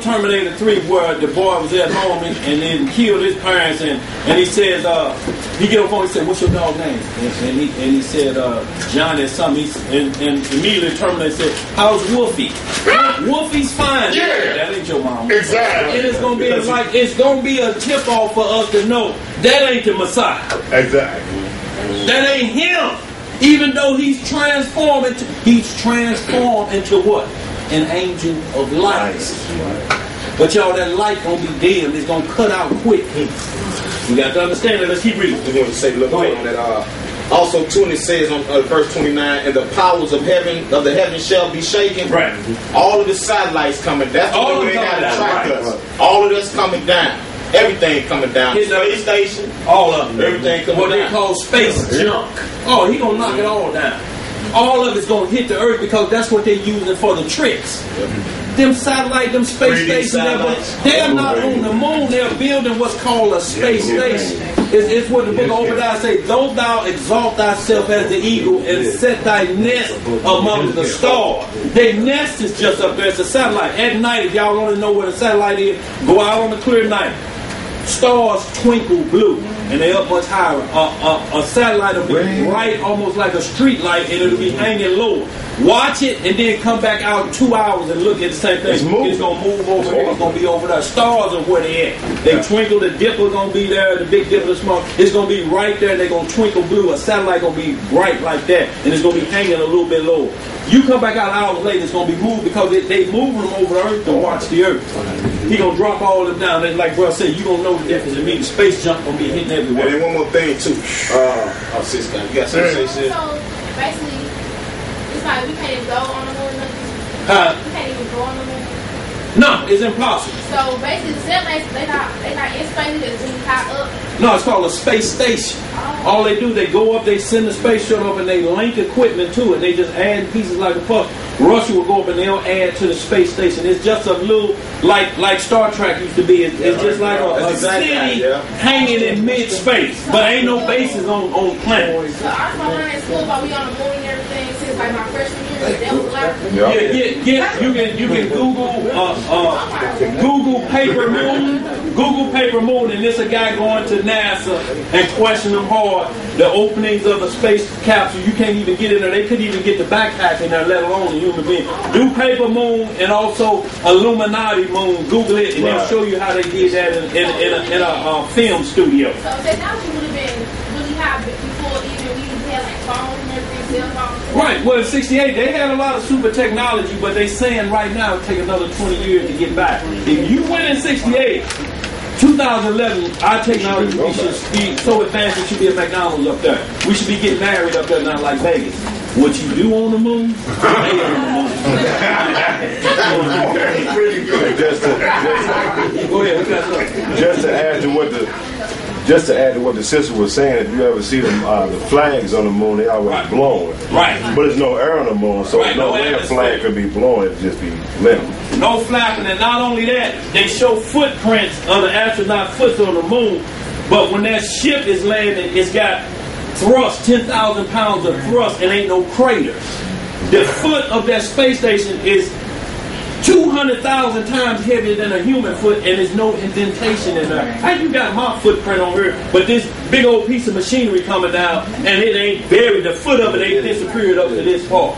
Terminator 3, where the boy was at home and then killed his parents, and he says, he get on the phone, he said, "What's your dog's name?" And he said, "Johnny or something." And immediately Terminator said, "How's Wolfie?" "Wolfie's fine." Yeah, that ain't your mom. Exactly. And it's gonna be it's gonna be a tip off for us to know that ain't the Messiah. Exactly. That ain't him. Even though he's transformed into what? An angel of light. But y'all, that light gonna be dim. It's gonna cut out quick. You got to understand it. Let's keep reading. I want to say a little bit on that. Also, too, and it says on verse 29, and the powers of the heaven shall be shaken. Right. All of the satellites coming. That's all the way they got to track us. All of that's coming down. Everything coming down. The space station. All of them. Everything coming down. What they call space junk. Oh, he gonna knock it all down. All of it's gonna hit the earth because that's what they're using for the tricks. Them satellites, them space stations, they're not on the moon. They're building what's called a space station. It's what the book of Obadiah says: "Though thou exalt thyself as the eagle and set thy nest among the stars." Their nest is just up there. It's a satellite. At night, if y'all want to know where the satellite is, go out on a clear night. Stars twinkle blue, and they up much higher. A satellite will be bright, almost like a street light, and it'll be hanging low. Watch it, and then come back out in 2 hours and look at the same thing. It's gonna move over here. It's gonna be over there. Stars are where they at. They twinkle. The dipper gonna be there. The big dipper, the small. It's gonna be right there. They're gonna twinkle blue. A satellite gonna be bright like that, and it's gonna be hanging a little bit low. You come back out hours later, it's gonna be moved because they moving them over the earth to watch the earth. He gonna drop all of them down. And like bro said, you gonna know the difference. It means space junk gonna be hitting everywhere. And then one more thing too. Sis, you got something to say, sis? So basically, it's like we can't even go on the moon. We can't even go on the moon. No, it's impossible. So basically, the satellites they not in space. They're really high up. No, it's called a space station. All they do, they go up, they send the space shuttle up, and they link equipment to it. They just add pieces like a puzzle. Russia will go up and they'll add to the space station. It's just a little, like Star Trek used to be. It's just like a city hanging in mid-space. But ain't no bases on the planet. So I was learning at school about we on the moon and everything since like my freshman year. That was like you can Google paper moon. Google paper moon, and there's a guy going to NASA and question them hard. The openings of the space capsule, you can't even get in there. They couldn't even get the backpack in there, let alone a human being. Do paper moon and also Illuminati moon. Google it, and they'll show you how they did that in a film studio. So technology would have been really high before even we had like phones and everything, cell phones. Right. Well, in '68 they had a lot of super technology, but they saying right now it take another 20 years to get back. If you went in '68. 2011, our technology should be so advanced it should be a McDonald's up there. We should be getting married up there now like Vegas. What you do on the moon, stay on the moon. Go ahead. Just to add to what the sister was saying, if you ever see the flags on the moon, they always blowing. Right. But there's no air on the moon, so no air flag could be blowing, it'd just be limp. No flapping, and not only that, they show footprints of the astronaut foot on the moon, but when that ship is landing, it's got thrust, 10,000 pounds of thrust, and ain't no craters. The foot of that space station is 200,000 times heavier than a human foot, and there's no indentation in there. How you got my footprint on here, but this big old piece of machinery coming down, and it ain't buried, the foot of it ain't disappeared up to this far.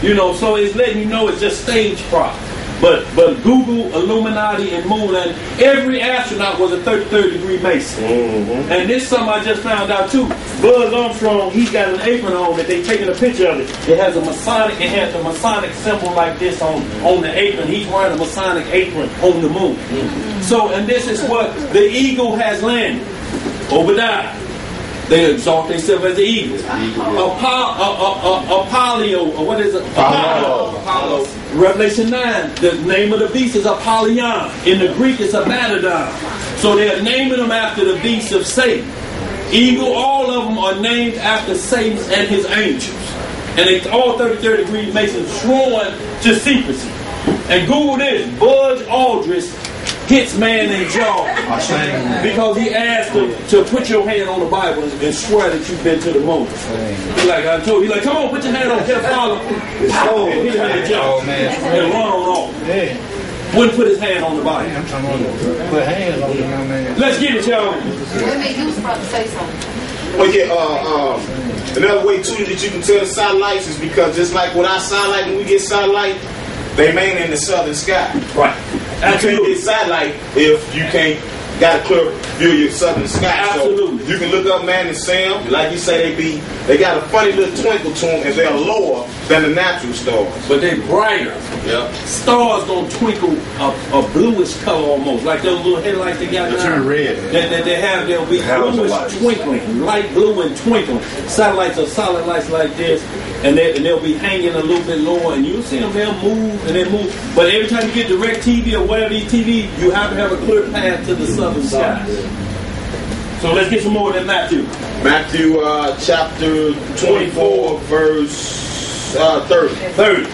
You know, so it's letting you know it's just stage prop. But Google, Illuminati, and Moon, and every astronaut was a 33rd degree Mason. Mm-hmm. And this is something I just found out too. Buzz Armstrong, he's got an apron on that they taking a picture of it. It has a Masonic symbol like this on the apron. He's wearing a Masonic apron on the moon. Mm-hmm. So, and this is what the eagle has landed. Obadiah. They exalt themselves as the eagles. Apollo. Revelation 9, the name of the beast is Apollyon. In the Greek, it's Abaddon. So they're naming them after the beast of Satan. Eagle, all of them are named after Satan and his angels. And they all 33rd degree Masons sworn to secrecy. And Google this, Buzz Aldrin hits man in the jaw because he asked him to put your hand on the Bible and swear that you've been to the moon. He's like, I told you, he's like, come on, put your hand on the father. Oh, hit him in the jaw and run on off. Wouldn't put his hand on the Bible. I'm talking about put hands on the man. Let's get it, y'all. What made you was about to say something? Well, yeah, another way too that you can tell the satellites is because just like with our satellite, when we get satellite, they mainly in the southern sky. Right. You can't get satellite if you can't got a clear view of your southern sky. Absolutely. So you can look up, man, and see them. Like you say, they got a funny little twinkle to them, and they're lower than the natural stars. But they're brighter. Yeah. Stars gonna twinkle a bluish color almost, like those little headlights they got now. Turn red. They'll be bluish twinkling, light blue and twinkling. Satellites are solid lights like this, and they'll be hanging a little bit lower, and you'll see them, they'll move and they move. But every time you get direct TV or whatever TV, you have to have a clear path to the southern sky. So let's get some more than Matthew. Matthew chapter 24, verse 30.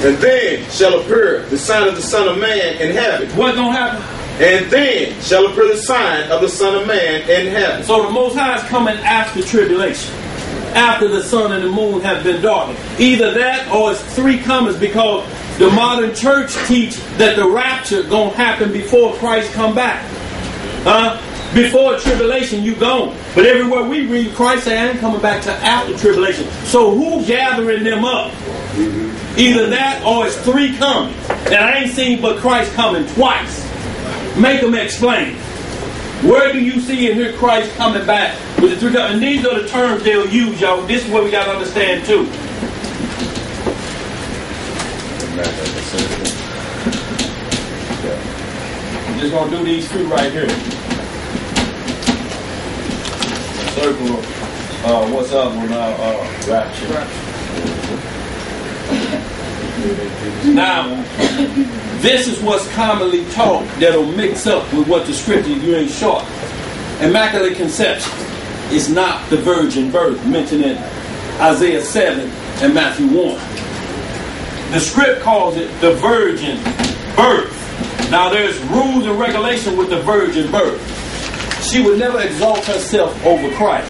And then shall appear the sign of the Son of Man in heaven. What's going to happen? And then shall appear the sign of the Son of Man in heaven. So the Most High is coming after tribulation, after the sun and the moon have been darkened. Either that or it's three comings, because the modern church teach that the rapture going to happen before Christ come back. Before tribulation, you gone. But everywhere we read, Christ say, I ain't coming back to after tribulation. So who gathering them up? Either that or it's three coming. And I ain't seen but Christ coming twice. Make them explain. Where do you see and hear Christ coming back with the three coming? And these are the terms they'll use, y'all. This is what we got to understand too. I'm just going to do these two right here. Circle, what's up with rapture. Now, this is what's commonly taught that'll mix up with what the scripture, you ain't short. Immaculate conception is not the virgin birth mentioned in Isaiah 7 and Matthew 1. The script calls it the virgin birth. Now, there's rules and regulations with the virgin birth. She would never exalt herself over Christ.